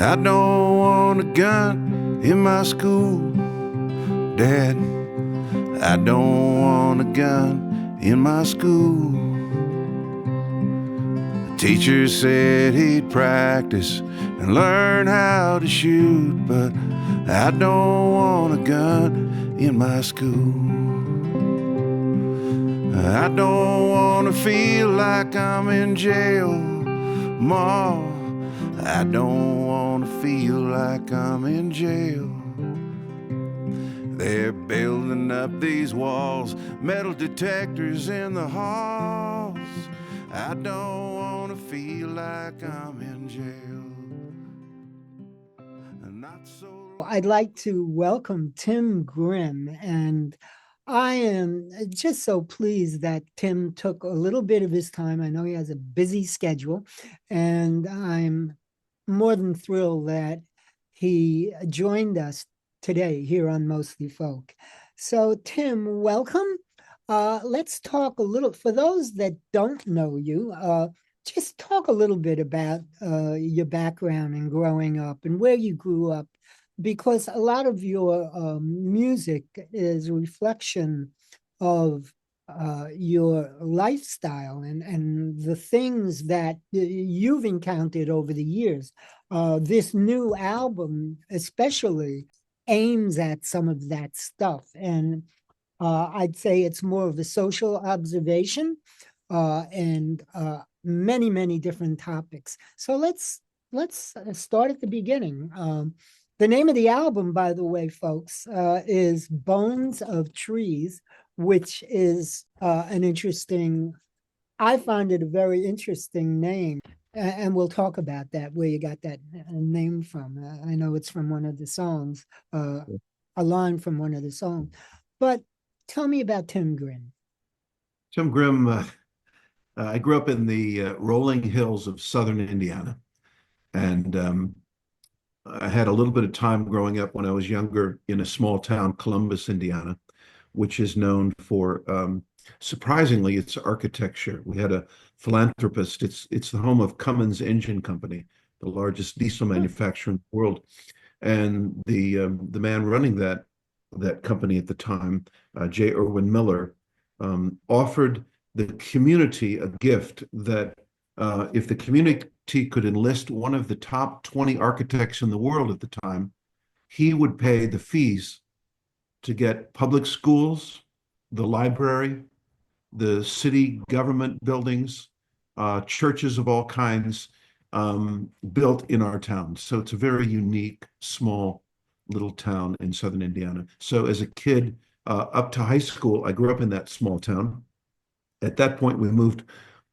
I don't want a gun in my school, Dad. I don't want a gun in my school. The teacher said he'd practice and learn how to shoot, but I don't want a gun in my school. I don't want to feel like I'm in jail, Ma. I don't want to feel like I'm in jail. They're building up these walls, metal detectors in the halls. I don't want to feel like I'm in jail. Not so. I'd like to welcome Tim Grimm, and I am just so pleased that Tim took a little bit of his time. I know he has a busy schedule, and I'm more than thrilled that he joined us today here on Mostly Folk. So, Tim, welcome. Let's talk a little, for those that don't know you, just talk a little bit about your background and growing up and where you grew up, because a lot of your music is a reflection of your lifestyle and the things that you've encountered over the years. This new album, especially, aims at some of that stuff. And I'd say it's more of a social observation and many, many different topics. So let's start at the beginning. The name of the album, by the way, folks, is Bones of Trees, which is an interesting, I find it a very interesting name. And we'll talk about that, where you got that name from. I know it's from one of the songs, a line from one of the songs. But tell me about Tim Grimm. Tim Grimm, I grew up in the rolling hills of southern Indiana, and I had a little bit of time growing up when I was younger in a small town, Columbus, Indiana, which is known for, surprisingly, its architecture. We had a philanthropist. It's the home of Cummins Engine Company, the largest diesel manufacturer in the world, and the man running that company at the time, J. Irwin Miller, offered the community a gift that if the community could enlist one of the top 20 architects in the world at the time, he would pay the fees to get public schools, the library, the city government buildings, churches of all kinds built in our town. So it's a very unique, small little town in southern Indiana. So as a kid, up to high school, I grew up in that small town. At that point, we moved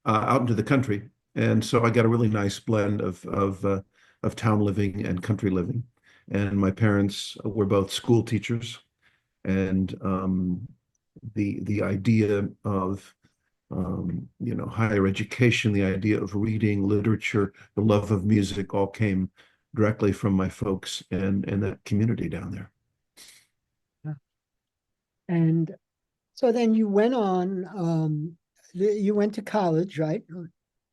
out into the country, and so I got a really nice blend of town living and country living. And my parents were both school teachers, and the idea of higher education, the idea of reading, literature, the love of music, all came directly from my folks and that community down there. And so then you went on, you went to college, right?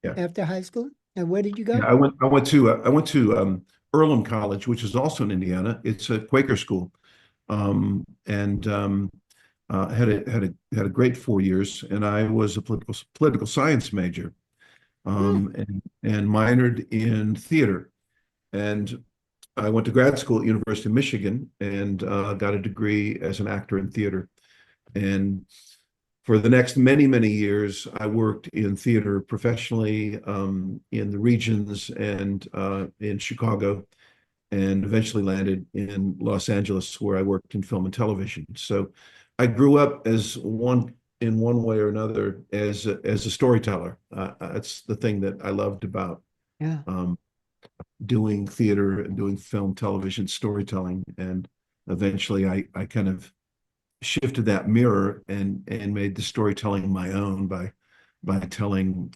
Yeah. After high school? And where did you Yeah, go? I went to Earlham College, which is also in Indiana. It's a Quaker school, and had a great 4 years. And I was a political science major, Hmm. and minored in theater. And I went to grad school at University of Michigan and got a degree as an actor in theater. And for the next many, many years, I worked in theater professionally in the regions and in Chicago, and eventually landed in Los Angeles, where I worked in film and television. So I grew up as in one way or another as a storyteller. That's the thing that I loved about Yeah. um, doing theater and doing film, television, storytelling. And eventually I kind of shifted that mirror and made the storytelling my own by telling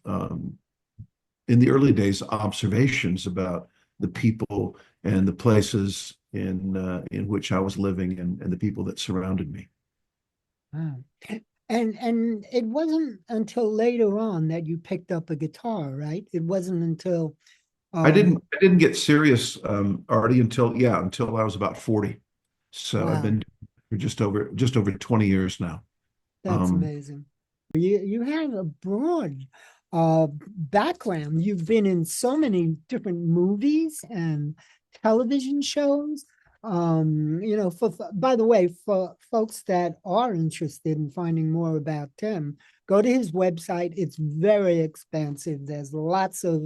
in the early days observations about the people and the places in which I was living and the people that surrounded me. Wow. And it wasn't until later on that you picked up a guitar, right? It wasn't until Um, I didn't get serious already until I was about 40. So I've wow, been for just over 20 years now. that's Um, amazing. You have a broad background. You've been in so many different movies and television shows. By the way, for folks that are interested in finding more about Tim, go to his website. It's very expansive. There's lots of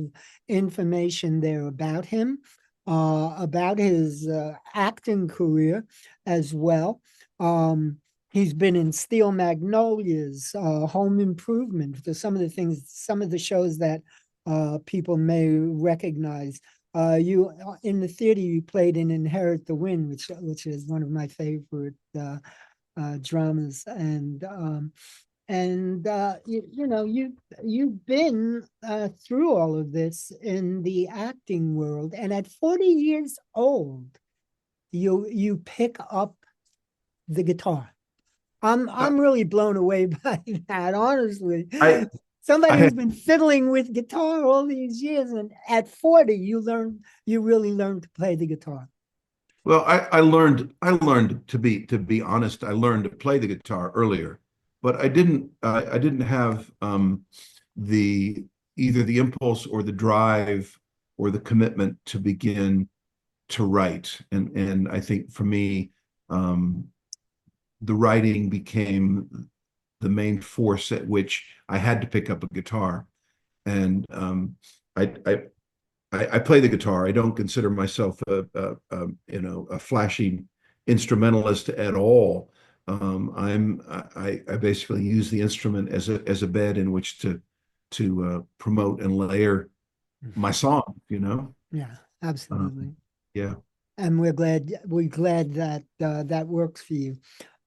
information there about him, about his acting career as well. Um, He's been in Steel Magnolias, Home Improvement, some of the shows that people may recognize. You in the theater, you played in Inherit the Wind, which is one of my favorite dramas, you've been through all of this in the acting world, and at 40 years old, you pick up the guitar. I, I'm really blown away by that, honestly. I, I Somebody who's had, been fiddling with guitar all these years, and at 40, you really learn to play the guitar. well, I learned to be honest, I learned to play the guitar earlier, but I didn't have the either the impulse or the drive or the commitment to begin to write. And I think for me, um, the writing became the main force at which I had to pick up a guitar. And I, I I play the guitar. I don't consider myself a flashy instrumentalist at all. I basically use the instrument as a bed in which to promote and layer my song. Yeah, Um, absolutely. yeah. And we're glad that that works for you.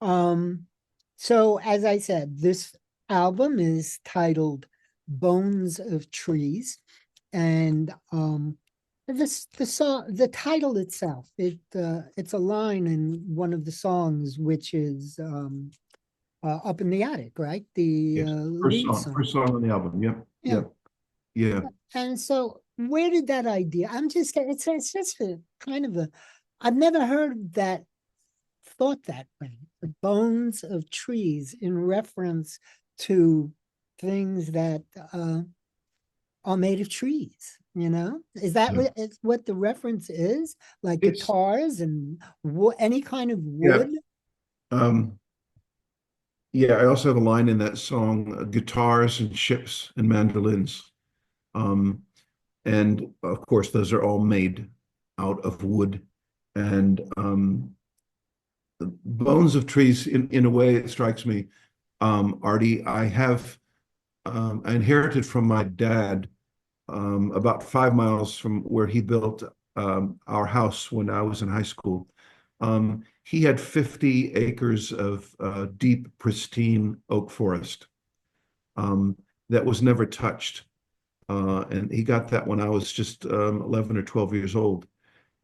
Um, so as I said, this album is titled Bones of Trees, and the title itself, it's a line in one of the songs, which is Up in the Attic, right? The Yes. lead song. First song on the album. Yep. Yeah. Yep. Yeah. And so where did that idea? It's just a kind of a, I've never heard that thought that way. The bones of trees in reference to things that are made of trees. Is that Yeah. what the reference is? Like It's guitars and any kind of yeah. wood? Um, yeah. I also have a line in that song, guitars and ships and mandolins. Um, And of course, those are all made out of wood. And the bones of trees, in a way, it strikes me, Artie, I inherited from my dad about 5 miles from where he built our house when I was in high school. He had 50 acres of deep, pristine oak forest um, that was never touched. And he got that when I was just 11 or 12 years old.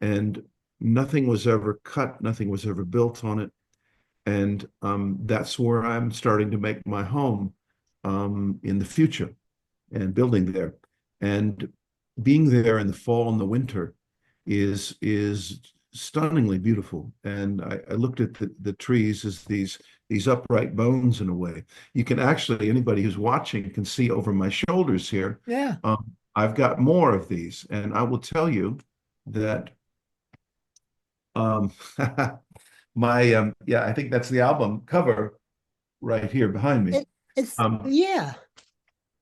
And nothing was ever cut, nothing was ever built on it. And that's where I'm starting to make my home in the future and building there. And being there in the fall and the winter is stunningly beautiful. And I looked at the trees as these upright bones in a way. You can actually, anybody who's watching can see over my shoulders here. Yeah. I've got more of these, and I will tell you that um, yeah, I think that's the album cover right here behind me. It, it's, Um, yeah,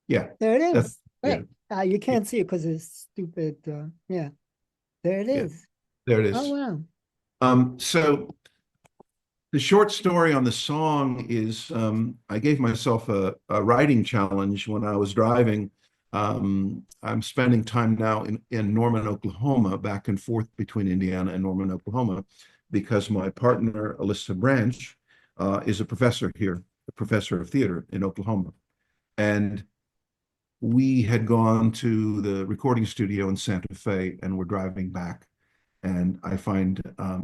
yeah, there it that's is. yeah, Wait, you yeah, can't see it because it's stupid. Yeah, there it yeah. is. There it Oh, is. wow. So the short story on the song is I gave myself a writing challenge when I was driving. I'm spending time now in Norman, Oklahoma, back and forth between Indiana and Norman, Oklahoma, because my partner, Alyssa Branch, is a professor here, a professor of theater in Oklahoma. And we had gone to the recording studio in Santa Fe and we're driving back. And I find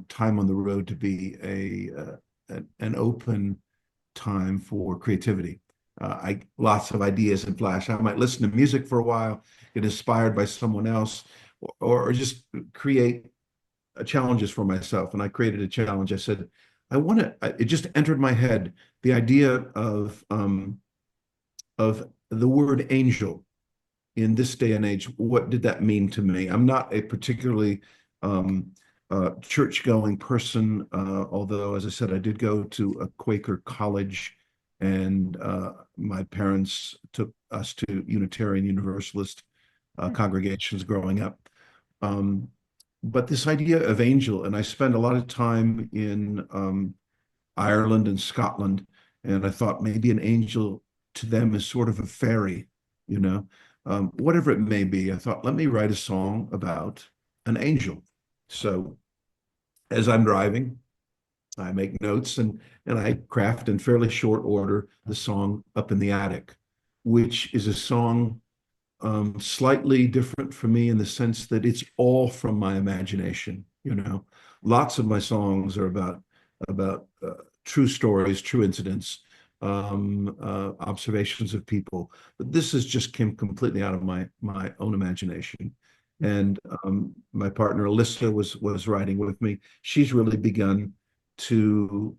time on the road to be an open time for creativity. Lots of ideas in flash. I might listen to music for a while, get inspired by someone else, or just create challenges for myself. And I created a challenge. I said, it just entered my head, the idea of the word angel in this day and age. What did that mean to me? I'm not a particularly church-going person, although, as I said, I did go to a Quaker college, and my parents took us to Unitarian Universalist congregations growing up. But this idea of angel, and I spent a lot of time in Ireland and Scotland, and I thought maybe an angel to them is sort of a fairy, whatever it may be. I thought, let me write a song about an angel. So as I'm driving, I make notes and I craft in fairly short order the song Up in the Attic, which is a song slightly different for me in the sense that it's all from my imagination. Lots of my songs are about true stories, true incidents, observations of people, but this is just came completely out of my own imagination. And my partner Alyssa was writing with me. She's really begun to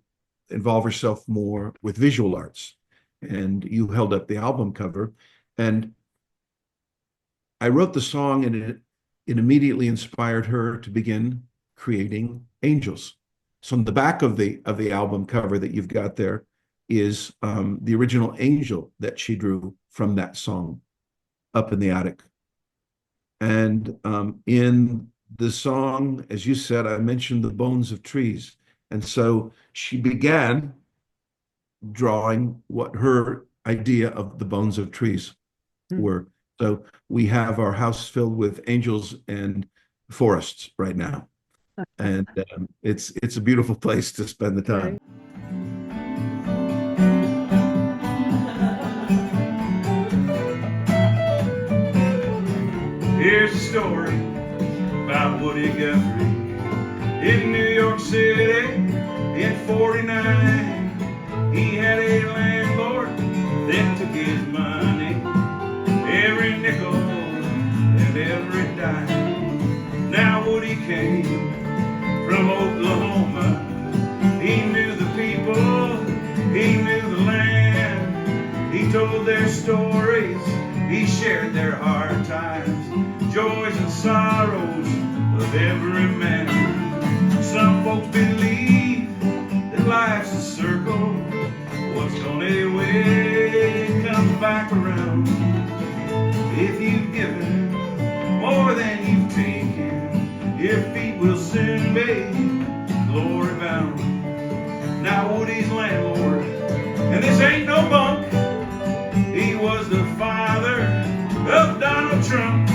involve herself more with visual arts, and you held up the album cover, and I wrote the song, and it immediately inspired her to begin creating angels. So on the back of the album cover that you've got there is the original angel that she drew from that song, Up in the Attic. And in the song, as you said, I mentioned the bones of trees. And so she began drawing what her idea of the bones of trees were. So we have our house filled with angels and forests right now. And it's a beautiful place to spend the time. Here's a story about Woody Guthrie in New York City in '49. He had a landlord that took his money, every nickel and every dime. Now Woody came from Oklahoma. He knew the people, he knew the land. He told their stories, he shared their hard times, joys and sorrows of every man. Some folks believe that life's a circle, what's gone away comes back around. If you've given more than you've taken, your feet will soon be glory bound. Now Woody's landlord, and this ain't no bunk, he was the father of Donald Trump,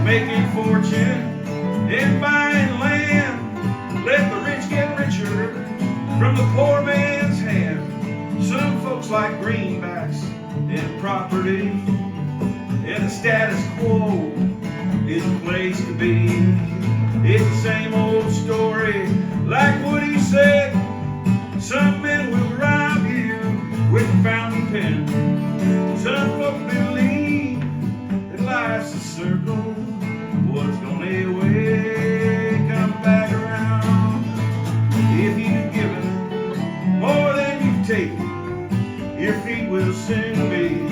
making fortune and buying land. Let the rich get richer from the poor man's hand. Some folks like greenbacks and property, and the status quo is the place to be. It's the same old story, like Woody said. Some men will rob you with a fountain pen. Some folks believe that life's a circle, what's gone away come back around. If you've given more than you've taken, your feet will soon be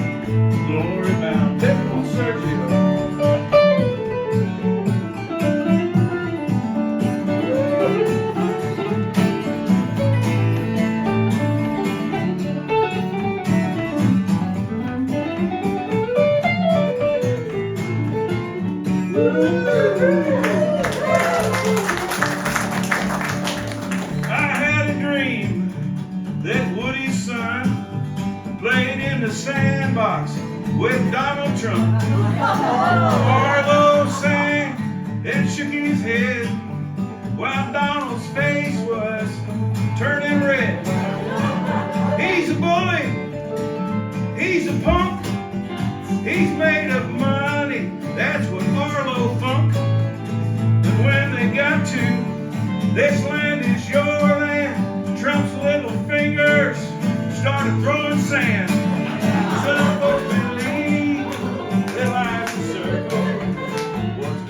glory bound. Typical Sergio. Sandbox with Donald Trump. Arlo sang and shook his head while Donald's face was turning red. He's a bully, he's a punk, he's made of money, that's what Arlo thunk. And when they got to this land is your land, Trump's little fingers started throwing sand. Some folks believe that life's a circle, what's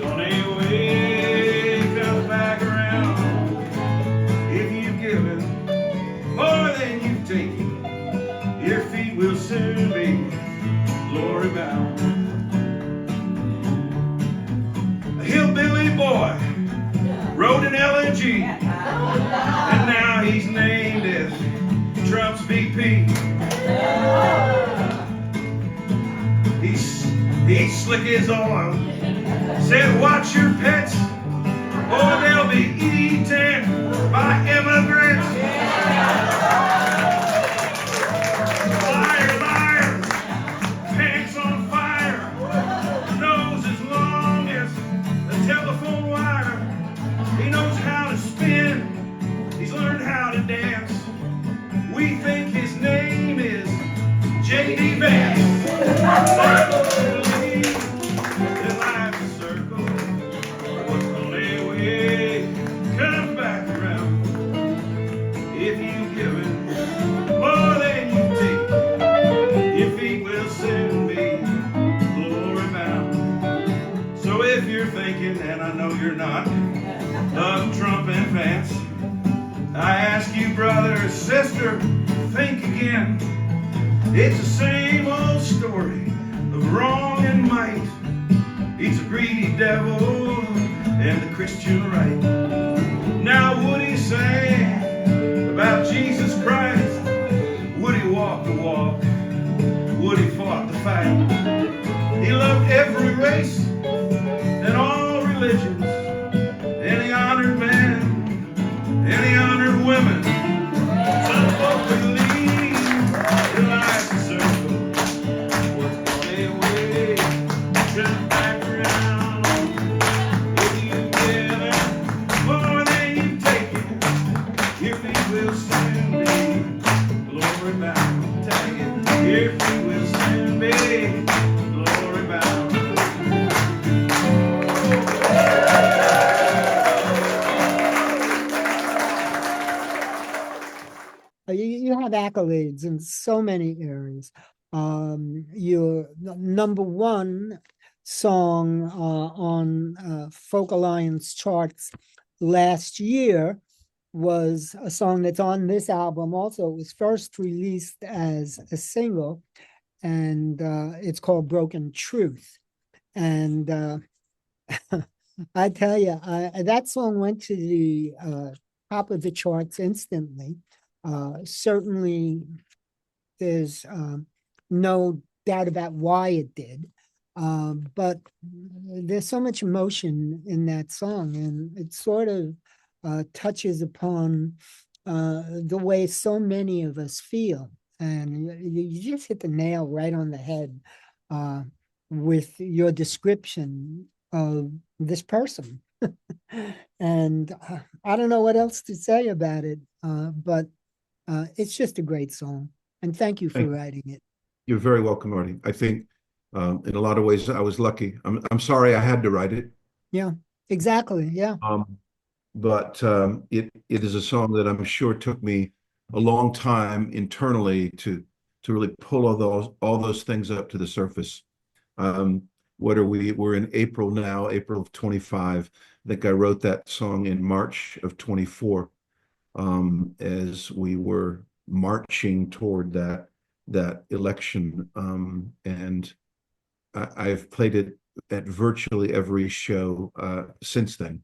Your feet will soon be glory bound. A hillbilly boy rode an LNG, and now he's named as Trump's VP. He's slick as oil. Said, watch your pets, or they'll be eaten by immigrants. Liar, liar, pants on fire, nose as long as a telephone wire. He knows how to spin, he's learned how to dance. We think his name is J.D. Vance. Their life's a circle, what's the layaway comes back around. If you give it more than you take, your feet will soon be glory bound. So if you're thinking, and I know you're not, of Trump and Vance, I ask you, brother or sister, think again. It's the same old story of wrong and might. He's a greedy devil and the Christian right. Now would he say about Jesus Christ? Would he walk the walk? Would he fought the fight? He loved every race and all religions, and he honored men and he honored women. Some folk believe that life's a circle, works the way, turn back around. If you give it more than you've taken, your feet will soon be glory bound. Tag it, your feet will soon be glory bound. You have accolades in so many areas. Your number one song on Folk Alliance charts last year was a song that's on this album also. It was first released as a single, and it's called Broken Truth. And I tell you, that song went to the top of the charts instantly. Certainly, there's no doubt about why it did. But there's so much emotion in that song, and it sort of touches upon the way so many of us feel. And you just hit the nail right on the head with your description of this person. And I don't know what else to say about it, but it's just a great song. And thank you for writing it. You're very welcome, Marty. I think in a lot of ways I was lucky. I'm sorry I had to write it. Yeah, exactly. Yeah. But it is a song that I'm sure took me a long time internally to really pull all those things up to the surface. What are we? We're in April now, April of 25. I think I wrote that song in March of 24, as we were marching toward that election. And I've played it at virtually every show since then,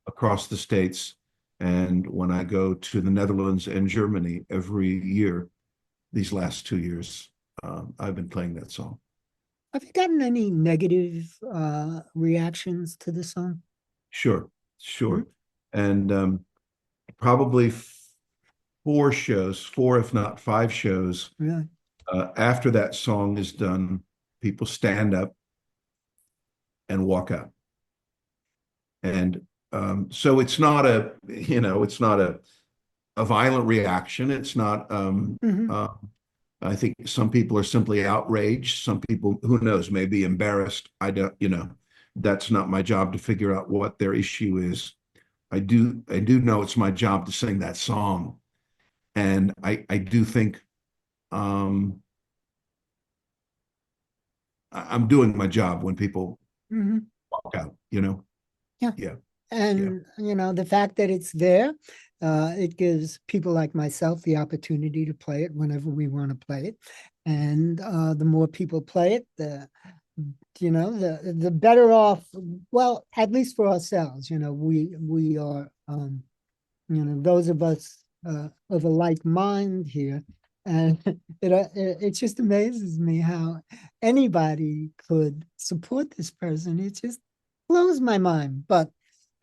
across the states. And when I go to the Netherlands and Germany every year, these last 2 years, I've been playing that song. Have you gotten any negative reactions to the song? Sure. And probably 4 if not 5 shows. Really? After that song is done, people stand up and walk out. And so it's not a violent reaction. It's not, I think some people are simply outraged. Some people, who knows, may be embarrassed. I don't, that's not my job to figure out what their issue is. I do know it's my job to sing that song. And I do think I'm doing my job when people walk out, Yeah. And, the fact that it's there, It gives people like myself the opportunity to play it whenever we want to play it. And the more people play it, the better off, well, at least for ourselves, we are, those of us of a like mind here. And it just amazes me how anybody could support this person. It just blows my mind. But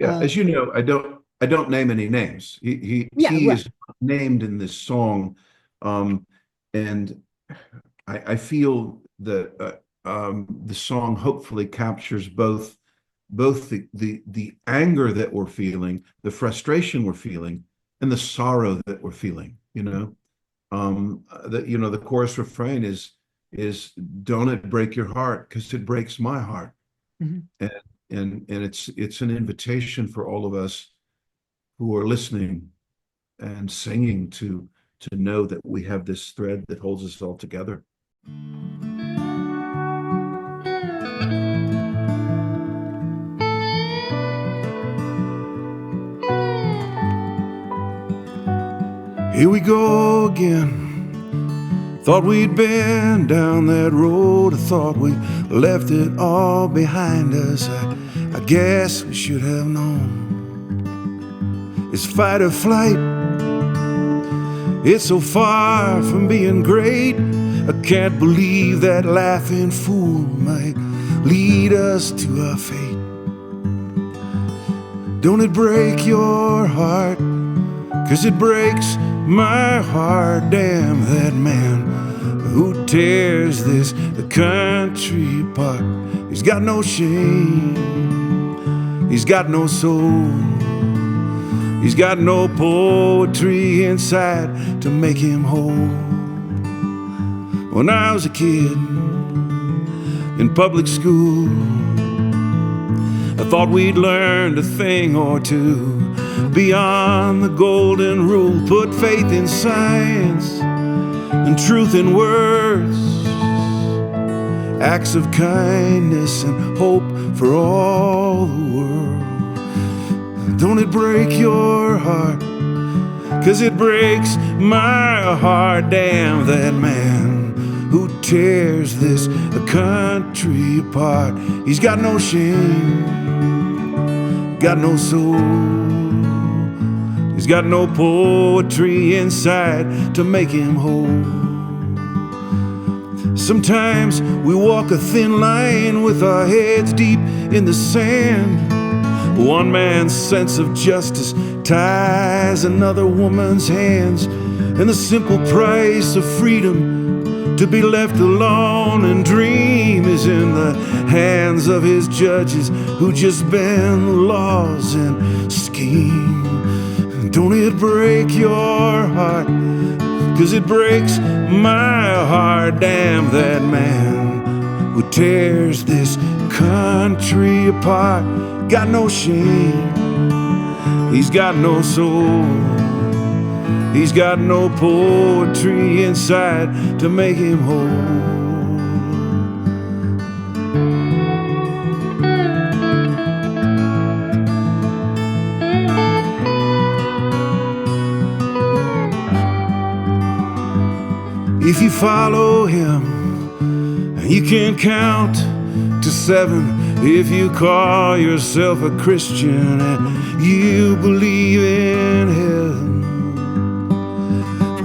Yeah, as you know, I don't name any names. He right. is named in this song, and I feel that the song hopefully captures both the anger that we're feeling, the frustration we're feeling, and the sorrow that we're feeling. The chorus refrain is "Don't it break your heart, because it breaks my heart." Mhm. And it's an invitation for all of us who are listening and singing to know that we have this thread that holds us all together. Here we go again. Thought we'd been down that road. I thought we left it all behind us. I guess we should have known. It's fight or flight. It's so far from being great. I can't believe that laughing fool might lead us to our fate. Don't it break your heart? 'Cause it breaks my heart. Damn that man who tears this country apart. He's got no shame. He's got no soul. He's got no poetry inside to make him whole. When I was a kid in public school, I thought we'd learned a thing or two beyond the golden rule. Put faith in science and truth in words, acts of kindness and hope for all the world. Don't it break your heart? 'Cause it breaks my heart. Damn that man who tears this country apart. He's got no shame, got no soul. He's got no poetry inside to make him whole. Sometimes we walk a thin line with our heads deep in the sand. One man's sense of justice ties another woman's hands, and the simple price of freedom to be left alone and dream is in the hands of his judges who just bend laws and scheme. Don't it break your heart? 'Cause it breaks my heart. Damn that man who tears this country apart. Got no shame. He's got no soul. He's got no poetry inside to make him whole. If you follow him, you can count to 7. If you call yourself a Christian and you believe in heaven.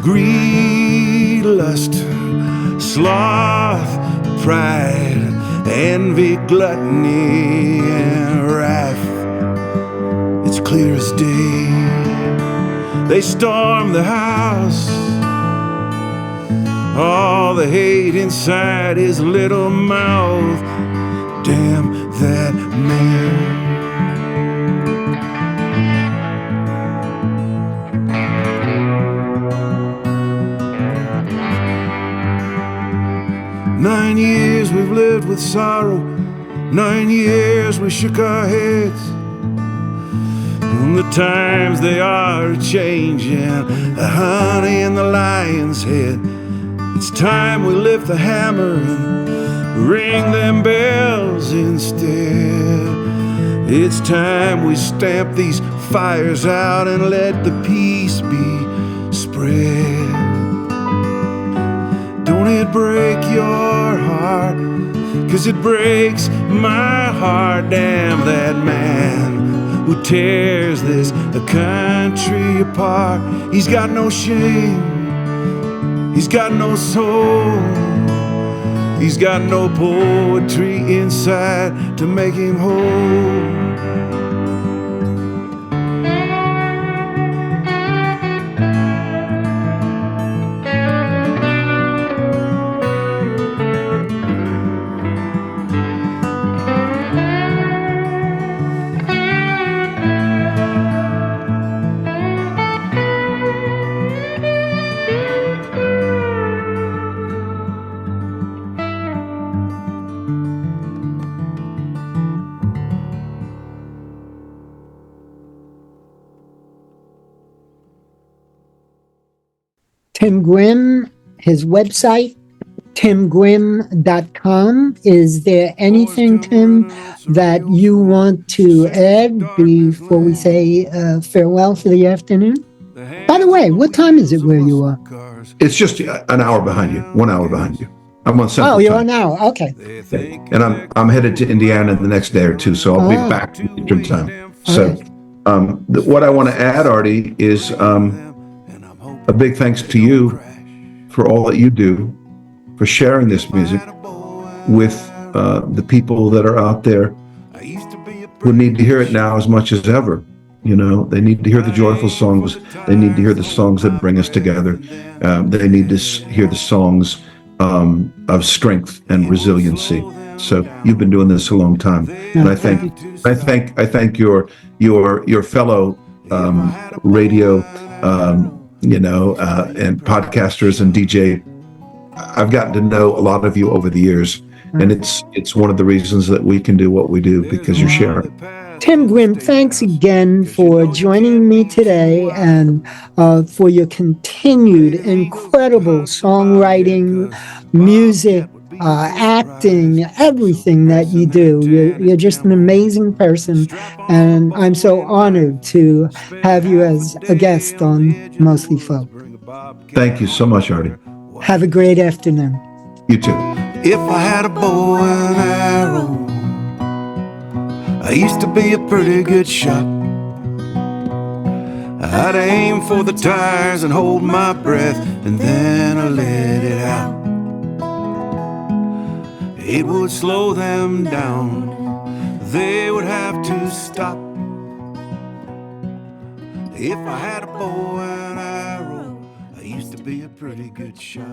Greed, lust, sloth, pride, envy, gluttony, and wrath, it's clear as day. They storm the house. All the hate inside his little mouth. Damn that man. Nine years we've lived with sorrow. 9 years we shook our heads. And the times they are changing. The honey in the lion's head. It's time we lift the hammer and ring them bells instead. It's time we stamp these fires out and let the peace be spread. Don't it break your heart? 'Cause it breaks my heart. Damn that man who tears this country apart. He's got no shame, he's got no soul, he's got no poetry inside to make him whole. Tim Grimm, his website, timgrimm.com. Is there anything, Tim, that you want to add before we say farewell for the afternoon? By the way, what time is it where you are? It's just an hour behind you, 1 hour behind you. I'm on Central Oh, you're Time. an hour. Okay. And I'm headed to Indiana the next day or two, so I'll be back in Eastern Time. So what I want to add, Artie, is a big thanks to you for all that you do, for sharing this music with the people that are out there who need to hear it now as much as ever. You know, they need to hear the joyful songs. They need to hear the songs that bring us together. They need to hear the songs of strength and resiliency. So you've been doing this a long time, and I thank your fellow radio, and podcasters and DJ. I've gotten to know a lot of you over the years, and it's one of the reasons that we can do what we do, because you're sharing. Tim Grimm, thanks again for joining me today and for your continued incredible songwriting, music, acting, everything that you do. You're just an amazing person, and I'm so honored to have you as a guest on Mostly Folk. Thank you so much, Artie. Have a great afternoon. You too. If I had a bow and arrow, I used to be a pretty good shot. I'd aim for the tires and hold my breath, and then I let it out. It would slow them down, they would have to stop. If I had a bow and arrow, I used to be a pretty good shot.